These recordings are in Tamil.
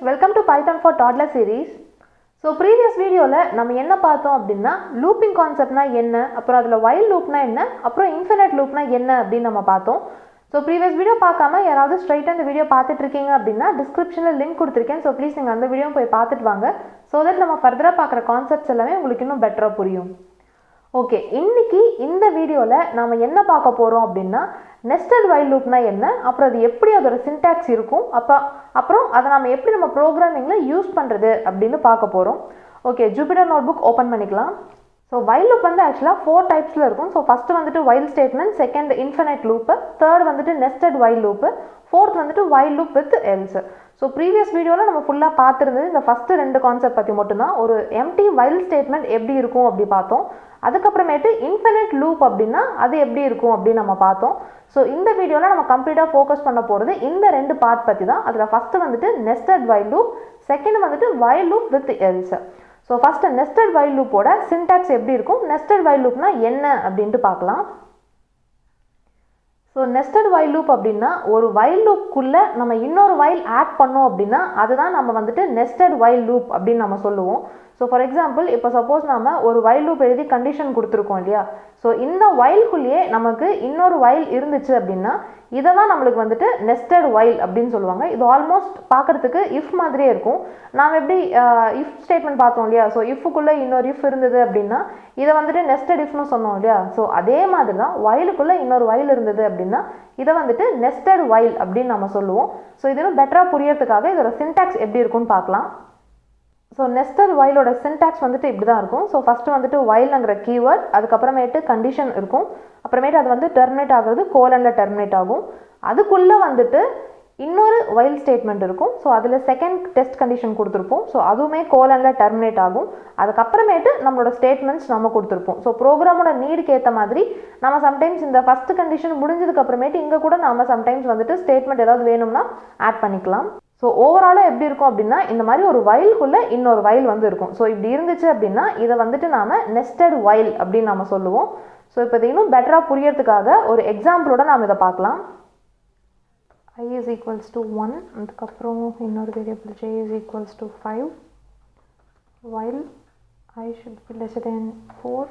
Welcome to Python for Toddler series. So previous video la நம்ம என்ன பார்த்தோம் அப்படினா looping concept னா என்ன, அப்புறம் அதுல while loop னா என்ன, அப்புறம் infinite loop னா என்ன அப்படி நம்ம பார்த்தோம். So previous video பார்க்காம யாராவது straight இந்த வீடியோ பார்த்துட்டு இருக்கீங்க அப்படினா descriptionல லிங்க் கொடுத்திருக்கேன். So please நீங்க அந்த வீடியோவை போய் பார்த்துட்டு வாங்க. So that நம்ம ஃபர்தரா பார்க்குற கான்செப்ட்ஸ் எல்லாமே உங்களுக்கு இன்னும் பெட்டரா புரியும். ஓகே, இன்னைக்கு இந்த வீடியோல நாம என்ன பார்க்க போறோம் அப்படினா nested while loop னா என்ன, அப்புறம் அது எப்படி அதோட syntax இருக்கும், அப்புறம் அதை நாம எப்படி நம்ம ப்ரோக்ராமிங்ல யூஸ் பண்றது அப்படினு பார்க்க போறோம். ஓகே, ஜூபிட்டர் நோட்புக் ஓபன் பண்ணிக்கலாம். So while loop வந்து actually 4 typesல இருக்கும். So first வந்துட்டு while statement, second infinite loop, third வந்துட்டு nested while loop, fourth வந்துட்டு while loop with else. So previous videoல நம்ம ஃபுல்லா பார்த்திருந்தது இந்த ஃபர்ஸ்ட் ரெண்டு கான்செப்ட் பத்தி மட்டும் தான். ஒரு empty while statement எப்படி இருக்கும் அப்படி பார்த்தோம். அதுக்கு அப்புறமேட்டு infinite loop அப்படினா அது எப்படி இருக்கும் அப்படி நம்ம பார்த்தோம். So இந்த வீடியோல நம்ம கம்ப்ளீட்டா ஃபோக்கஸ் பண்ண போறது இந்த ரெண்டு பார்ட் பத்தி தான். அதுல ஃபர்ஸ்ட் வந்துட்டு nested while loop, செகண்ட் வந்துட்டு while loop with else. So first nested while loop ஓட syntax எப்படி இருக்கும், nested while loop னா என்ன அப்படினு பார்க்கலாம். So nested while loop அப்படினா ஒரு while loop குள்ள நம்ம இன்னொரு while ஆட் பண்ணோம் அப்படினா அதுதான் நம்ம வந்துட்டு nested while loop அப்படினு நம்ம சொல்லுவோம். So for example, இப்போ suppose நாம ஒரு while loop எழுதி கண்டிஷன் கொடுத்திருக்கோம் இல்லையா. So இந்த while குள்ளேயே நமக்கு இன்னொரு while இருந்துச்சு அப்படினா இத தான் நமக்கு வந்துட்டு nested while அப்படினு சொல்லுவாங்க. இது ஆல்மோஸ்ட் பார்க்கிறதுக்கு if மாதிரியே இருக்கும். நாம எப்படி if ஸ்டேட்மென்ட் பார்த்தோம் இல்லையா. So if குள்ள இன்னொரு if இருந்தது அப்படினா இத வந்துட்டு nested if னு சொன்னோம் இல்லையா. So அதே மாதிரி தான் while குள்ள இன்னொரு while இருந்தது அப்படினா இத வந்துட்டு nested while அப்படினு நாம சொல்லுவோம். So இது இன்னும் பெட்டரா புரியறதுக்காக இதோட syntax எப்படி இருக்கும்னு பார்க்கலாம். So nested while ஓட syntax வந்துட்டு இப்படி தான் இருக்கும். So first வந்துட்டு whileங்கற keyword, அதுக்கு அப்புறமேட்டு condition இருக்கும். அப்புறமேட்டு அது வந்து terminate ஆகிறது colonல terminate ஆகும். அதுக்குள்ள வந்துட்டு இன்னொரு while statement இருக்கும். So அதுல second test condition கொடுத்திருப்போம். So அதுவுமே colonல terminate ஆகும். அதுக்கு அப்புறமேட்டு நம்மளோட statements நாம கொடுத்திருப்போம். So ப்ரோகிராமோட நீடுக்கு ஏத்த மாதிரி நாம sometimes இந்த first condition முடிஞ்சதுக்கு அப்புறமேட்டு இங்க கூட நாம sometimes வந்துட்டு statement ஏதாவது வேணும்னா ஆட் பண்ணிக்கலாம். So overall எப்படி இருக்கும் அப்படினா இந்த மாதிரி ஒரு while குள்ள இன்னொரு while வந்து இருக்கும். So இப்படி இருந்துச்சு அப்படினா இத வந்துட்டு நாம nested while அப்படி நாம சொல்லுவோம். So இப்போ இது இன்னும் பெட்டரா புரியறதுக்காக ஒரு எக்ஸாம்பிளோட நாம இத பார்க்கலாம். I is equals to 1, அதுக்கு அப்புறம் இன்னொரு variable j is equals to 5 while I should be less than 4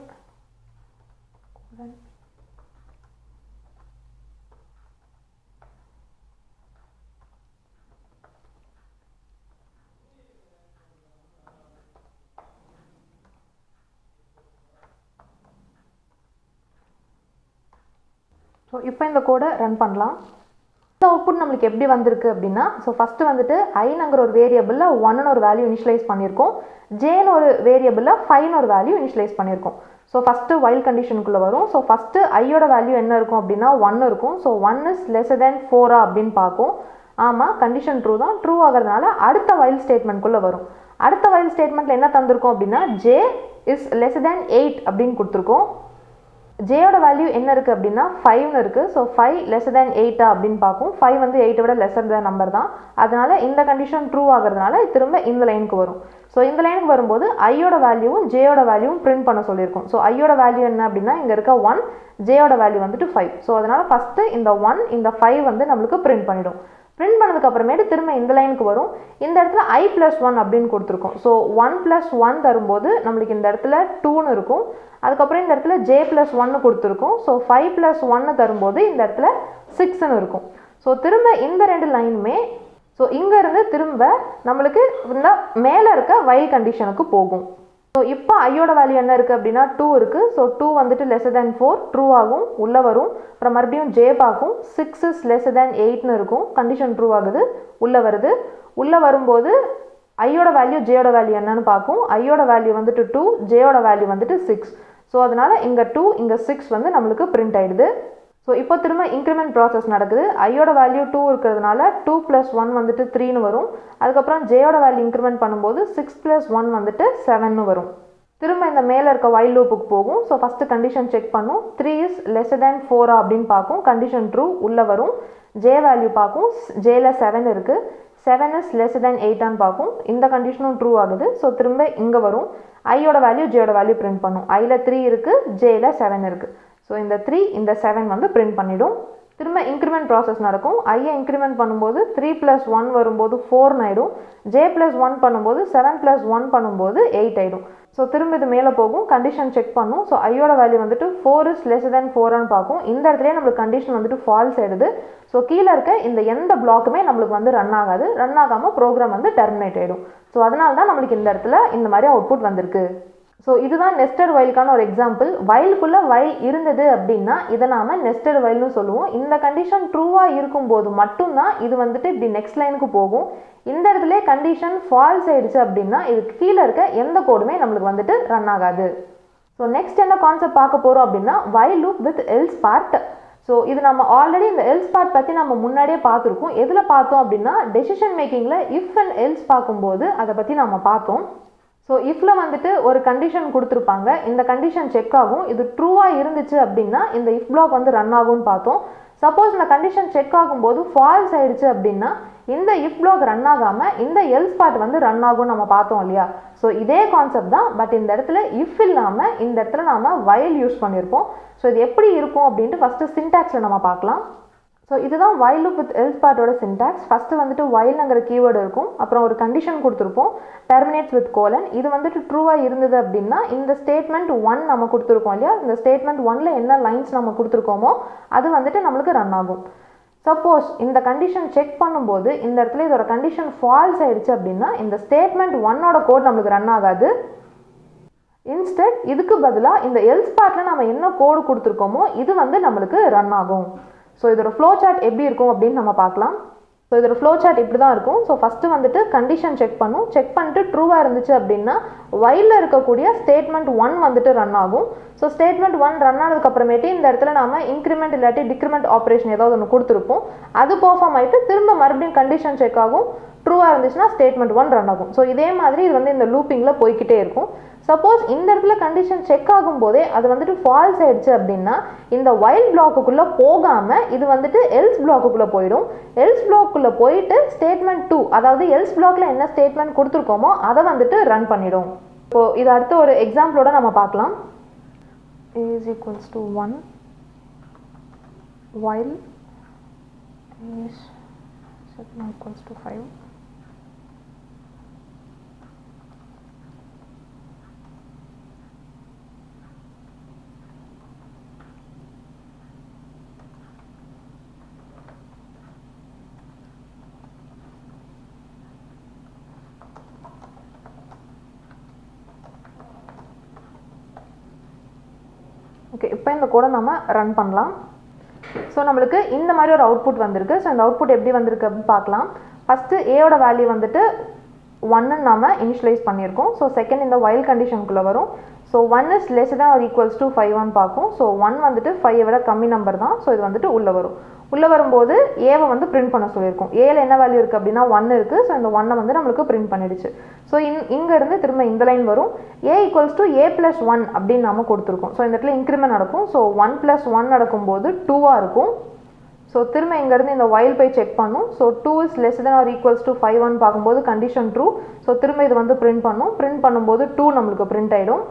So இப்போ இந்த கோடை ரன் பண்ணலாம். இந்த அவுட்புட் நமக்கு எப்படி வந்திருக்கு அப்படினா சோ ஃபர்ஸ்ட் வந்துட்டு i ங்கற ஒரு வேரியபிள்ல 1 ன்னு ஒரு வேல்யூ இனிஷியலைஸ் பண்ணிருக்கோம். j ன்னு ஒரு வேரியபிள்ல 5 ன்னு ஒரு வேல்யூ இனிஷியலைஸ் பண்ணிருக்கோம். சோ ஃபர்ஸ்ட் while கண்டிஷனுக்குள்ள வரும். சோ ஃபர்ஸ்ட் i யோட வேல்யூ என்ன இருக்கும் அப்படினா 1 இருக்கும். சோ 1 is lesser than 4 அப்படினு பாப்போம். ஆமா, கண்டிஷன் ட்ரூ தான். ட்ரூ ஆகிறதுனால அடுத்த while ஸ்டேட்மென்ட் குள்ள வரும். அடுத்த while ஸ்டேட்மென்ட்ல என்ன தந்திருக்கோம் அப்படினா j is lesser than 8 அப்படினு கொடுத்திருக்கோம். j ஓட வேல்யூ என்ன இருக்கு அப்படினா 5 ன்னு இருக்கு. சோ 5 lesser than 8 அப்படினு பாப்போம். 5 வந்து 8 விட lesser than நம்பர் தான். அதனால இந்த கண்டிஷன் ட்ரூ ஆகிறதுனால திரும்ப இந்த லைனுக்கு வரும். சோ இந்த லைனுக்கு வரும்போது i யோட வேல்யூவும் j யோட வேல்யூவும் பிரிண்ட் பண்ண சொல்லிருக்கோம். சோ i யோட வேல்யூ என்ன அப்படினா இங்க இருக்க 1, j யோட வேல்யூ வந்துட்டு 5. சோ அதனால ஃபர்ஸ்ட் இந்த 1 இந்த 5 வந்து நமக்கு பிரிண்ட் பண்ணிடும். பிரிண்ட் பண்ணதுக்கு அப்புறமேட்டு திரும்ப இந்த லைனுக்கு வரும். இந்த இடத்துல i + 1 அப்படினு கொடுத்திருக்கோம். சோ 1 + 1 தரும்போது நமக்கு இந்த இடத்துல 2 ன்னு இருக்கும். அதுக்கு அப்புறம் இந்த இடத்துல j + 1 கொடுத்திருக்கோம். சோ 5 + 1 தரும்போது இந்த இடத்துல 6 ன்னு இருக்கும். சோ திரும்ப இந்த ரெண்டு லைனுமே சோ இங்க இருந்து திரும்ப நமக்கு இந்த மேல இருக்க while கண்டிஷனுக்கு போகும். சோ இப்போ i யோட வேல்யூ என்ன இருக்கு அப்படினா 2 இருக்கு. சோ 2 வந்துட்டு lesser than 4 ட்ரூ ஆகும், உள்ள வரும். அப்புறம் மறுபடியும் j பாக்கும், 6 is lesser than 8 ன்னு இருக்கும். கண்டிஷன் ட்ரூ ஆகுது, உள்ள வருது. உள்ள வரும்போது i யோட வேல்யூ j யோட வேல்யூ என்னன்னு பாக்கும். i யோட வேல்யூ வந்துட்டு 2, j யோட வேல்யூ வந்துட்டு 6. சோ அதனால இங்க 2 இங்க 6 வந்து நமக்கு பிரிண்ட் ஆயிடுது. ஸோ இப்போ திரும்ப இன்க்ரிமெண்ட் ப்ராசஸ் நடக்குது. ஐயோட வேல்யூ 2 இருக்கிறதுனால 2 + 1 வந்துட்டு 3ன்னு வரும். அதுக்கப்புறம் ஜேயோட வேல்யூ இன்க்ரிமெண்ட் பண்ணும்போது 6 + 1 வந்துட்டு 7ன்னு வரும். திரும்ப இந்த மேலே இருக்க வைல் லூப்புக்கு போகும். ஸோ ஃபஸ்ட்டு கண்டிஷன் செக் பண்ணும். 3 இஸ் லெஸ்ஸர் தேன் 4 அப்படின்னு பார்க்கும். கண்டிஷன் ட்ரூ உள்ளே வரும். ஜே வேல்யூ பார்க்கும். ஜேல 7 இருக்குது. 7 இஸ் லெஸ்ஸர் தேன் 8ஆன்னு பார்க்கும். இந்த கண்டிஷனும் ட்ரூ ஆகுது. ஸோ திரும்ப இங்கே வரும். ஐயோட வேல்யூ ஜேயோட வேல்யூ பிரிண்ட் பண்ணும். ஐயில் 3 இருக்குது, ஜேல 7 இருக்குது. ஸோ இந்த 3 இந்த 7 வந்து பிரிண்ட் பண்ணிடும். திரும்ப இன்க்ரிமெண்ட் ப்ராசஸ் நடக்கும். ஐயை இன்க்ரிமெண்ட் பண்ணும்போது 3 + 1 வரும்போது 4 ஆகிடும். ஜே + 1 பண்ணும்போது 7 + 1 பண்ணும்போது 8 ஆகிடும். ஸோ திரும்ப இது மேலே போகும். கண்டிஷன் செக் பண்ணும். ஸோ ஐயோட வேல்யூ வந்துட்டு 4 இஸ் லெஸ்ஸர் தேன் 4ஆன்னு பார்க்கும். இந்த இடத்துலேயே நம்மளுக்கு கண்டிஷன் வந்துட்டு ஃபால்ஸ் ஆகிடுது. ஸோ கீழே இருக்க இந்த எந்த பிளாக்குமே நம்மளுக்கு வந்து ரன் ஆகாது. ரன் ஆகாமல் ப்ரோக்ராம் வந்து டெர்மினேட் ஆகிடும். ஸோ அதனால தான் நம்மளுக்கு இந்த இடத்துல இந்த மாதிரி அவுட்புட் வந்திருக்கு. ஸோ இதுதான் நெஸ்டட் வைலுக்கான ஒரு எக்ஸாம்பிள். வைலுக்குள்ளே வைல் இருந்தது அப்படின்னா இதை நாம் நெஸ்டட் வைல்னு சொல்லுவோம். இந்த கண்டிஷன் ட்ரூவாக இருக்கும்போது மட்டும்தான் இது வந்துட்டு இப்படி நெக்ஸ்ட் லைனுக்கு போகும். இந்த இடத்துல கண்டிஷன் ஃபால்ஸ் ஆயிடுச்சு அப்படின்னா இதுக்கு கீழே இருக்க எந்த கோடுமே நம்மளுக்கு வந்துட்டு ரன் ஆகாது. ஸோ நெக்ஸ்ட் என்ன கான்செப்ட் பார்க்க போகிறோம் அப்படின்னா while loop with else part. So இது நம்ம ஆல்ரெடி இந்த எல்ஸ் பார்ட் பற்றி நம்ம முன்னாடியே பார்த்துருக்கோம். எதில் பார்த்தோம் அப்படின்னா டெசிஷன் மேக்கிங்கில் இஃப் அண்ட் எல்ஸ் பார்க்கும்போது அதை பற்றி நம்ம பார்த்தோம். ஸோ இஃப்பில் வந்துட்டு ஒரு கண்டிஷன் கொடுத்துருப்பாங்க. இந்த கண்டிஷன் செக் ஆகும். இது ட்ரூவாக இருந்துச்சு அப்படின்னா இந்த இஃப் பிளாக் வந்து ரன் ஆகும்னு பார்த்தோம். சப்போஸ் இந்த கண்டிஷன் செக் ஆகும்போது ஃபால்ஸ் ஆயிடுச்சு அப்படின்னா இந்த இஃப் பிளாக் ரன் ஆகாமல் இந்த எல்ஸ் பார்ட் வந்து ரன் ஆகும்னு நம்ம பார்த்தோம் இல்லையா. ஸோ இதே கான்செப்ட் தான். பட் இந்த இடத்துல இஃப் இல்லாமல் இந்த இடத்துல நாம் வைல் யூஸ் பண்ணியிருப்போம். ஸோ இது எப்படி இருக்கும் அப்படின்ட்டு ஃபஸ்ட்டு சின்டாக்ஸில் நம்ம பார்க்கலாம். ஸோ இதுதான் வைல் லூப் வித் எல்ஸ் பார்ட்டோட சின்டாக்ஸ். ஃபஸ்ட்டு வந்துட்டு வைல்ங்கிற கீவேர்டு இருக்கும். அப்புறம் ஒரு கண்டிஷன் கொடுத்துருப்போம், டெர்மினேட்ஸ் வித் கோலன். இது வந்துட்டு ட்ரூவாக இருந்தது அப்படின்னா இந்த ஸ்டேட்மெண்ட் 1 நம்ம கொடுத்துருக்கோம் இல்லையா. இந்த ஸ்டேட்மெண்ட் 1ல் என்ன லைன்ஸ் நம்ம கொடுத்துருக்கோமோ அது வந்துட்டு நம்மளுக்கு ரன் ஆகும். சப்போஸ் இந்த கண்டிஷன் செக் பண்ணும்போது இந்த இடத்துல இதோட கண்டிஷன் ஃபால்ஸ் ஆயிடுச்சு அப்படின்னா இந்த ஸ்டேட்மெண்ட் 1ஓட கோட் நம்மளுக்கு ரன் ஆகாது. இன்ஸ்டெட் இதுக்கு பதிலாக இந்த எல்ஸ் பார்ட்டில் நம்ம என்ன கோடு கொடுத்துருக்கோமோ இது வந்து நம்மளுக்கு ரன் ஆகும். ஸோ இதோட ஃப்ளோ சார்ட் எப்படி இருக்கும் அப்படின்னு நம்ம பார்க்கலாம். ஸோ இதோட ஃப்ளோ சார்ட் இப்படி தான் இருக்கும். ஸோ ஃபஸ்ட்டு வந்துட்டு கண்டிஷன் செக் பண்ணும். செக் பண்ணிட்டு ட்ரூவாக இருந்துச்சு அப்படின்னா வைலில் இருக்கக்கூடிய ஸ்டேட்மெண்ட் 1 வந்துட்டு ரன் ஆகும். ஸோ ஸ்டேட்மெண்ட் 1 ரன் ஆனதுக்கப்புறமேட்டு இந்த இடத்துல நாம இன்க்ரிமெண்ட் இல்லாட்டி டிக்ரிமெண்ட் ஆப்ரேஷன் ஏதாவது ஒன்று கொடுத்துருப்போம். அது பெர்ஃபார்ம் ஆகிட்டு திரும்ப மறுபடியும் கண்டிஷன் செக் ஆகும். ட்ரூவாக இருந்துச்சுன்னா ஸ்டேட்மெண்ட் 1 ரன் ஆகும். ஸோ இதே மாதிரி இது வந்து இந்த லூப்பிங்கில் போய்கிட்டே இருக்கும். சப்போஸ் இந்த இடத்துல கண்டிஷன் செக் ஆகும்போதே அது வந்துட்டு ஃபால்ஸ் ஆயிடுச்சு அப்படின்னா இந்த வைல் பிளாக்குள்ளே போகாமல் இது வந்துட்டு எல்ஸ் பிளாக்குள்ளே போயிடும். எல்ஸ் பிளாக்குள்ளே போயிட்டு ஸ்டேட்மெண்ட் 2 அதாவது எல்ஸ் பிளாக்ல என்ன ஸ்டேட்மெண்ட் கொடுத்துருக்கோமோ அதை வந்துட்டு ரன் பண்ணிடும். இப்போ இது அடுத்த ஒரு எக்ஸாம்பிளோட நம்ம பார்க்கலாம். is equals to 1 while is equals to 5. Okay, இப்போ இந்த கோடை நம்ம ரன் பண்ணலாம். ஸோ நம்மளுக்கு இந்த மாதிரி ஒரு அவுட்புட் வந்திருக்கு. ஸோ இந்த அவுட்புட் எப்படி வந்திருக்கு அப்படின்னு பார்க்கலாம். ஃபஸ்ட்டு ஏயோட வேல்யூ வந்துட்டு 1ன்னு நம்ம இனிஷியலைஸ் பண்ணியிருக்கோம். ஸோ செகண்ட் இந்த வைல் கண்டிஷனுக்குள்ளே வரும். So 1 is less than or equals to 5 பார்க்கும். ஸோ 1 வந்துட்டு 5 விட கம்மி நம்பர் தான். ஸோ இது வந்துட்டு உள்ளே வரும். உள்ளே வரும்போது ஏவை வந்து பிரிண்ட் பண்ண சொல்லியிருக்கோம். ஏல என்ன வேல்யூ இருக்குது அப்படின்னா 1 இருக்குது. ஸோ இந்த 1 வந்து நம்மளுக்கு பிரிண்ட் பண்ணிடுச்சு. ஸோ இங்கேருந்து திரும்ப இந்த லைன் வரும். ஏ ஈக்குவல்ஸ் டு ஏ ப்ளஸ் 1 அப்படின்னு நம்ம கொடுத்துருக்கோம். ஸோ இந்த இடத்துல இன்க்ரிமெண்ட் நடக்கும். ஸோ 1 + 1 நடக்கும்போது 2 இருக்கும். ஸோ திரும்ப இங்கேருந்து இந்த வைல் போய் செக் பண்ணும். So 2 is less than or equals to 5 பார்க்கும்போது கண்டிஷன் ட்ரூ. ஸோ திரும்ப இது வந்து பிரிண்ட் பண்ணும். பிரிண்ட் பண்ணும்போது 2 நம்மளுக்கு பிரிண்ட் ஆகிடும்.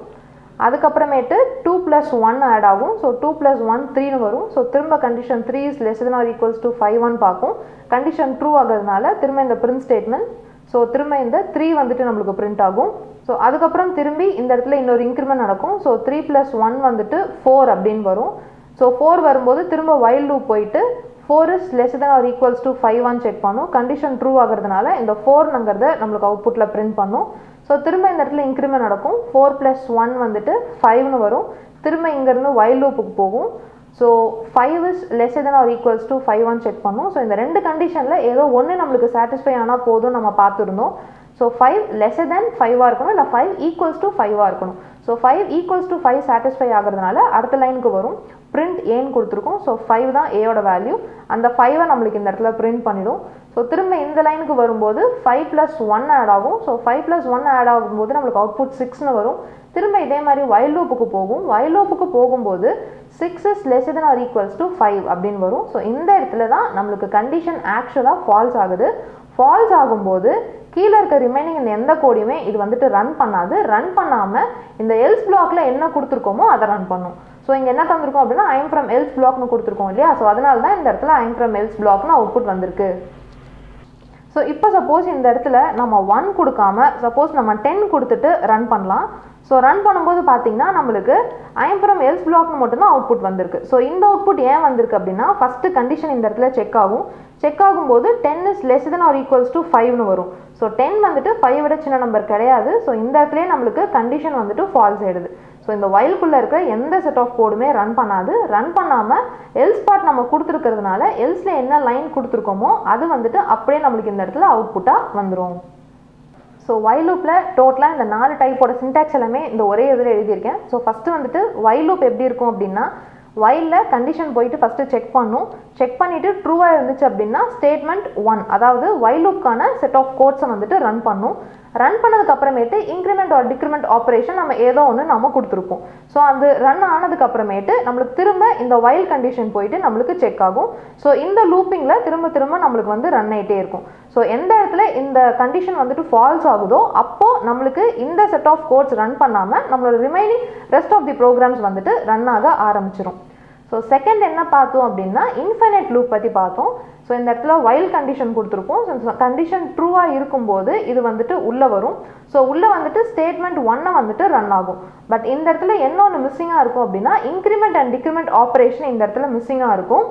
அதுக்கப்புறமேட்டு 2 + 1 ஆட் ஆகும். ஸோ 2 + 1 3ன்னு வரும். ஸோ திரும்ப condition 3 is less than or equals to 5 பார்க்கும். கண்டிஷன் ட்ரூ ஆகிறதுனால திரும்ப இந்த பிரிண்ட் ஸ்டேட்மெண்ட். ஸோ திரும்ப இந்த 3 வந்துட்டு நம்மளுக்கு பிரிண்ட் ஆகும். ஸோ அதுக்கப்புறம் திரும்பி இந்த இடத்துல இன்னொரு இன்க்ரிமெண்ட் நடக்கும். ஸோ 3 + 1 வந்துட்டு 4 அப்படின்னு வரும். ஸோ 4 வரும்போது திரும்ப வைல் லூப் போயிட்டு 4 is less than or equals to 5 check பண்ணும். கண்டிஷன் ட்ரூ ஆகிறதுனால இந்த 4ங்கிறத நம்மளுக்கு அவுட்புட்டில் பிரிண்ட் பண்ணும். ஸோ திரும்ப இந்த இடத்துல இன்க்ரிமெண்ட் நடக்கும். 4 + 1 வந்துட்டு 5ன்னு வரும். திரும்ப இங்கேருந்து வைல் லூப்புக்கு போகும். So 5 is less than or equals to 5 check பண்ணும். ஸோ இந்த ரெண்டு கண்டிஷனில் ஏதோ ஒன்று நம்மளுக்கு சாட்டிஸ்ஃபை ஆனால் போதும் நம்ம பார்த்துருந்தோம். ஸோ 5 லெஸ் தேன் 5 இருக்கணும், இல்லை 5 ஈக்குவல்ஸ் டு 5 இருக்கணும். ஸோ 5 ஈக்குவல்ஸ் டு 5 சாட்டிஸ்ஃபை ஆகிறதுனால அடுத்த லைனுக்கு வரும். print ஏன்னு கொடுத்துருக்கோம். ஸோ 5 தான் ஏயோட வேல்யூ. அந்த 5 நம்மளுக்கு இந்த இடத்துல பிரிண்ட் பண்ணிடும். ஸோ திரும்ப இந்த லைனுக்கு வரும்போது 5 + 1 ஆட் ஆகும். ஸோ 5 + 1 ஆட் ஆகும்போது நம்மளுக்கு அவுட்புட் 6ன்னு வரும். திரும்ப இதே மாதிரி வைல் லூப்புக்கு போகும். வைல் லூப்புக்கு போகும்போது 6 is less than or equals to 5 அப்படின்னு வரும். ஸோ இந்த இடத்துல தான் நம்மளுக்கு கண்டிஷன் ஆக்சுவலாக ஃபால்ஸ் ஆகுது. ஃபால்ஸ் ஆகும்போது கீழே இருக்க ரிமைனிங் இந்த எந்த கோடையுமே இது வந்துட்டு ரன் பண்ணாது. ரன் பண்ணாமல் இந்த எல்ஸ் பிளாக்ல என்ன கொடுத்துருக்கோமோ அதை ரன் பண்ணும். ஸோ இங்கே என்ன தந்திருக்கோம் அப்படின்னா ஐம் ஃப்ரம் எல்ஸ் பிளாக்னு கொடுத்துருக்கோம் இல்லையா. ஸோ அதனால தான் இந்த இடத்துல ஐம் ஃப்ரம் எல்ஸ் பிளாக்னு அவுட்புட் வந்திருக்கு. ஸோ இப்போ சப்போஸ் இந்த இடத்துல நம்ம 1 கொடுக்காம சப்போஸ் நம்ம 10 கொடுத்துட்டு ரன் பண்ணலாம். ஸோ ரன் பண்ணும்போது பார்த்தீங்கன்னா நம்மளுக்கு ஐம் ஃப்ரம் எல்ஸ் பிளாக்னு மட்டும்தான் அவுட்புட் வந்திருக்கு. ஸோ இந்த அவுட்புட் ஏன் வந்திருக்கு அப்படின்னா ஃபஸ்ட்டு கண்டிஷன் இந்த இடத்துல செக் ஆகும். செக் ஆகும்போது 10 is less than or equals to 5ன்னு வரும். ஸோ 10 வந்துட்டு 5 விட சின்ன நம்பர் கிடையாது. ஸோ இந்த இடத்துலேயே நம்மளுக்கு கண்டிஷன் வந்துட்டு ஃபால்ஸ் ஆயிடுது. ஸோ இந்த வைல்குள்ளே இருக்கிற எந்த செட் ஆஃப் கோடுமே ரன் பண்ணாது. ரன் பண்ணாமல் எல்ஸ் பார்ட் நம்ம கொடுத்துருக்கிறதுனால எல்ஸில் என்ன லைன் கொடுத்துருக்கோமோ அது வந்துட்டு அப்படியே நம்மளுக்கு இந்த இடத்துல அவுட்புட்டாக வந்துடும். ஸோ வைல் லூப்பில் டோட்டலாக இந்த 4 டைப்போட சின்டாக்ஸ் எல்லாமே இந்த ஒரே இதில் எழுதியிருக்கேன். ஸோ ஃபஸ்ட்டு வந்துட்டு வைல் லூப் எப்படி இருக்கும் அப்படின்னா வைலில் கண்டிஷன் போயிட்டு ஃபஸ்ட்டு செக் பண்ணும். செக் பண்ணிவிட்டு ட்ரூவாக இருந்துச்சு அப்படின்னா ஸ்டேட்மெண்ட் 1 அதாவது வைல் லூப்க்கான செட் ஆஃப் கோட்ஸை வந்துட்டு ரன் பண்ணும். ரன் பண்ணதுக்கு அப்புறமேட்டு இன்க்ரிமெண்ட் ஆர் டிக்ரிமெண்ட் ஆப்ரேஷன் நம்ம ஏதோ ஒன்று நம்ம கொடுத்துருப்போம். ஸோ அது ரன் ஆனதுக்கு அப்புறமேட்டு நம்மளுக்கு திரும்ப இந்த வைல் கண்டிஷன் போயிட்டு நம்மளுக்கு செக் ஆகும். ஸோ இந்த லூப்பிங்கில் திரும்ப திரும்ப நம்மளுக்கு வந்து ரன் ஆகிட்டே இருக்கும். ஸோ எந்த இடத்துல இந்த கண்டிஷன் வந்துட்டு ஃபால்ஸ் ஆகுதோ அப்போது நம்மளுக்கு இந்த செட் ஆஃப் கோட்ஸ் ரன் பண்ணாமல் நம்மளோட remaining rest of the programs வந்துட்டு ரன் ஆக ஆரம்பிச்சிடும். ஸோ செகண்ட் என்ன பார்த்தோம் அப்படின்னா இன்ஃபைனைட் லூப் பற்றி பார்த்தோம். ஸோ இந்த இடத்துல வைல் கண்டிஷன் கொடுத்துருப்போம். ஸோ கண்டிஷன் ட்ரூவாக இருக்கும்போது இது வந்துட்டு உள்ளே வரும். ஸோ உள்ளே வந்துட்டு ஸ்டேட்மெண்ட் 1 வந்துட்டு ரன் ஆகும். பட் இந்த இடத்துல என்ன ஒன்று மிஸ்ஸிங்காக இருக்கும் அப்படின்னா இன்க்ரிமெண்ட் அண்ட் டிக்ரிமெண்ட் ஆப்ரேஷன் இந்த இடத்துல மிஸ்ஸிங்காக இருக்கும்.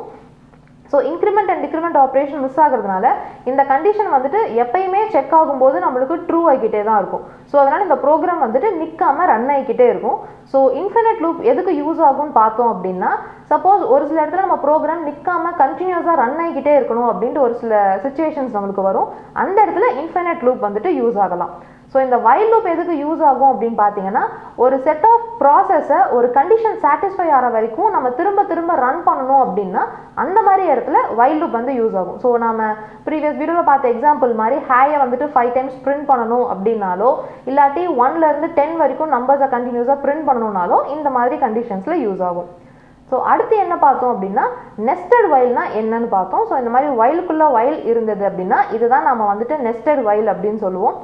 So increment and decrement operation miss ஆகிறதுனால இந்த கண்டிஷன் வந்துட்டு எப்பயுமே செக் ஆகும்போது நம்மளுக்கு ட்ரூ ஆகிக்கிட்டே தான் இருக்கும். ஸோ அதனால் இந்த ப்ரோக்ராம் வந்துட்டு நிற்காமல் ரன் ஆகிக்கிட்டே இருக்கும். ஸோ இன்ஃபினைட் லூப் எதுக்கு யூஸ் ஆகும்னு பார்த்தோம் அப்படின்னா சப்போஸ் ஒரு சில இடத்துல நம்ம ப்ரோக்ராம் நிற்காமல் கண்டினியூஸாக ரன் ஆகிக்கிட்டே இருக்கணும் அப்படின்ட்டு ஒரு சில சுச்சுவேஷன்ஸ் நம்மளுக்கு வரும். அந்த இடத்துல இன்ஃபினைட் லூப் வந்துட்டு யூஸ் ஆகலாம். ஸோ இந்த வைல் லூப் எதுக்கு யூஸ் ஆகும் அப்படின்னு பார்த்தீங்கன்னா ஒரு செட் ஆஃப் ப்ராசஸை ஒரு கண்டிஷன் சாட்டிஸ்ஃபை ஆகிற வரைக்கும் நம்ம திரும்ப திரும்ப ரன் பண்ணணும் அப்படின்னா அந்த மாதிரி இடத்துல வைல் லூப் வந்து யூஸ் ஆகும். ஸோ நம்ம ப்ரீவியஸ் வீடியோவில் பார்த்த எக்ஸாம்பிள் மாதிரி ஹேயை வந்துட்டு 5 டைம்ஸ் பிரிண்ட் பண்ணணும் அப்படின்னாலோ இல்லாட்டி 1லேருந்து 10 வரைக்கும் நம்பர்ஸை கண்டினியூஸாக பிரிண்ட் பண்ணணும்னாலோ இந்த மாதிரி கண்டிஷன்ஸில் யூஸ் ஆகும். ஸோ அடுத்து என்ன பார்த்தோம் அப்படின்னா நெஸ்டட் வைல்னா என்னன்னு பார்த்தோம். ஸோ இந்த மாதிரி வைலுக்குள்ள வைல் இருந்தது அப்படின்னா இதுதான் நம்ம வந்துட்டு நெஸ்டட் வைல் அப்படின்னு சொல்லுவோம்.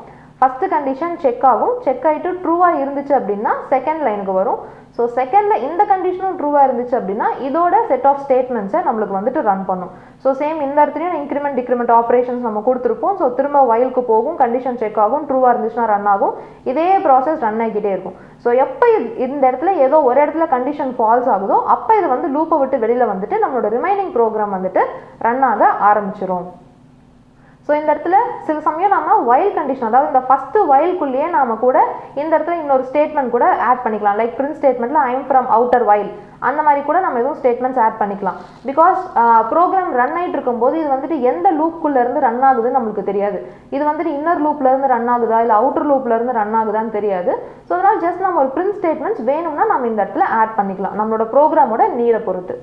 ஃபஸ்ட்டு கண்டிஷன் செக் ஆகும். செக் ஆகிட்டு ட்ரூவாக இருந்துச்சு அப்படின்னா செகண்ட் லைனுக்கு வரும். ஸோ செகண்டில் இந்த கண்டிஷனும் ட்ரூவாக இருந்துச்சு அப்படின்னா இதோட செட் ஆஃப் ஸ்டேட்மெண்ட்ஸை நம்மளுக்கு வந்துட்டு ரன் பண்ணும். ஸோ சேம் இந்த இடத்துலையும் இன்க்ரிமெண்ட் டிக்ரிமெண்ட் ஆப்ரேஷன்ஸ் நம்ம கொடுத்துருப்போம். ஸோ திரும்ப வைலுக்கு போகும், கண்டிஷன் செக் ஆகும், ட்ரூவாக இருந்துச்சுன்னா ரன் ஆகும். இதே ப்ராசஸ் ரன் ஆகிக்கிட்டே இருக்கும். ஸோ எப்போ இந்த இடத்துல ஏதோ ஒரு இடத்துல கண்டிஷன் ஃபால்ஸ் ஆகுதோ அப்போ இது வந்து லூப்பை விட்டு வெளியில் வந்துட்டு நம்மளோட ரிமைனிங் ப்ரோக்ராம் வந்துட்டு ரன் ஆக ஆரம்பிச்சிடும். ஸோ இந்த இடத்துல சில சமயம் நம்ம வைல் கண்டிஷன் அதாவது இந்த ஃபஸ்ட்டு வைல்குள்ளேயே நாம கூட இந்த இடத்துல இன்னொரு ஸ்டேட்மெண்ட் கூட ஆட் பண்ணிக்கலாம். லைக் பிரிண்ட் ஸ்டேட்மெண்ட்டில் ஐம் ஃப்ரம் அவுட்டர் வைல் அந்த மாதிரி கூட நம்ம எதுவும் ஸ்டேட்மெண்ட்ஸ் ஆட் பண்ணிக்கலாம். பிகாஸ் ப்ரோக்ராம் ரன் ஆகிட்டு இருக்கும்போது இது வந்துட்டு எந்த லூப்புக்குள்ளேருந்து ரன் ஆகுதுன்னு நம்மளுக்கு தெரியாது. இது வந்துட்டு இன்னர் லூப்லேருந்து ரன் ஆகுதா இல்லை அவுட்டர் லூப்லேருந்து ரன் ஆகுதான்னு தெரியாது. ஸோ அதனால் ஜஸ்ட் நம்ம ஒரு பிரிண்ட் ஸ்டேட்மெண்ட்ஸ் வேணும்னா நம்ம இந்த இடத்துல ஆட் பண்ணிக்கலாம் நம்மளோட ப்ரோக்ராமோட நீரை பொறுத்து.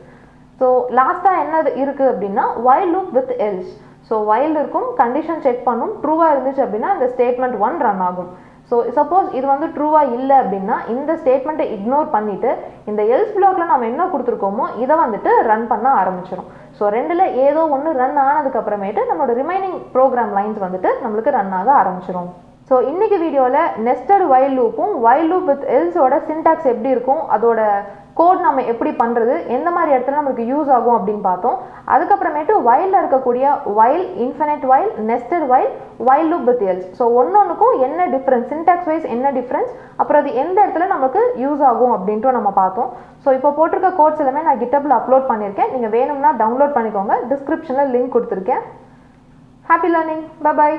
ஸோ லாஸ்ட்டாக என்ன இருக்குது அப்படின்னா while loop with else. So while இருக்கும், கண்டிஷன் செக் பண்ணும், ட்ரூவாக இருந்துச்சு அப்படின்னா இந்த ஸ்டேட்மெண்ட் 1 ரன் ஆகும். ஸோ சப்போஸ் இது வந்து ட்ரூவாக இல்லை அப்படின்னா இந்த ஸ்டேட்மெண்ட்டை இக்னோர் பண்ணிவிட்டு இந்த எல்ஸ் பிளாக்ல நம்ம என்ன கொடுத்துருக்கோமோ இதை வந்துட்டு ரன் பண்ண ஆரம்பிச்சிடும். ஸோ ரெண்டில் ஏதோ ஒன்று ரன் ஆனதுக்கு அப்புறமேட்டு நம்மளோட ரிமைனிங் ப்ரோக்ராம் லைன்ஸ் வந்துட்டு நம்மளுக்கு ரன் ஆக ஆரம்பிச்சிடும். ஸோ இன்றைக்கி வீடியோவில் நெஸ்டட் வைல் லூப்பும் வைல் லூப் வித் எல்ஸோட சின்டாக்ஸ் எப்படி இருக்கும், அதோட கோட் நம்ம எப்படி பண்ணுறது, எந்த மாதிரி இடத்துல நம்மளுக்கு யூஸ் ஆகும் அப்படின்னு பார்த்தோம். அதுக்கப்புறமேட்டு வைலில் இருக்கக்கூடிய while, infinite while, nested while, while loop with else. So ஒன்னொன்றுக்கும் என்ன டிஃப்ரென்ஸ், சின்டாக்ஸ் வைஸ் என்ன டிஃப்ரென்ஸ், அப்புறம் அது எந்த இடத்துல நமக்கு யூஸ் ஆகும் அப்படின்ட்டு நம்ம பார்த்தோம். ஸோ இப்போ போட்டிருக்க கோட்ஸ் எல்லாமே நான் கிட்டப்பில் அப்லோட் பண்ணியிருக்கேன். நீங்கள் வேணும்னா டவுன்லோட் பண்ணிக்கோங்க. டிஸ்கிரிப்ஷனில் லிங்க் கொடுத்துருக்கேன். Happy learning. பை.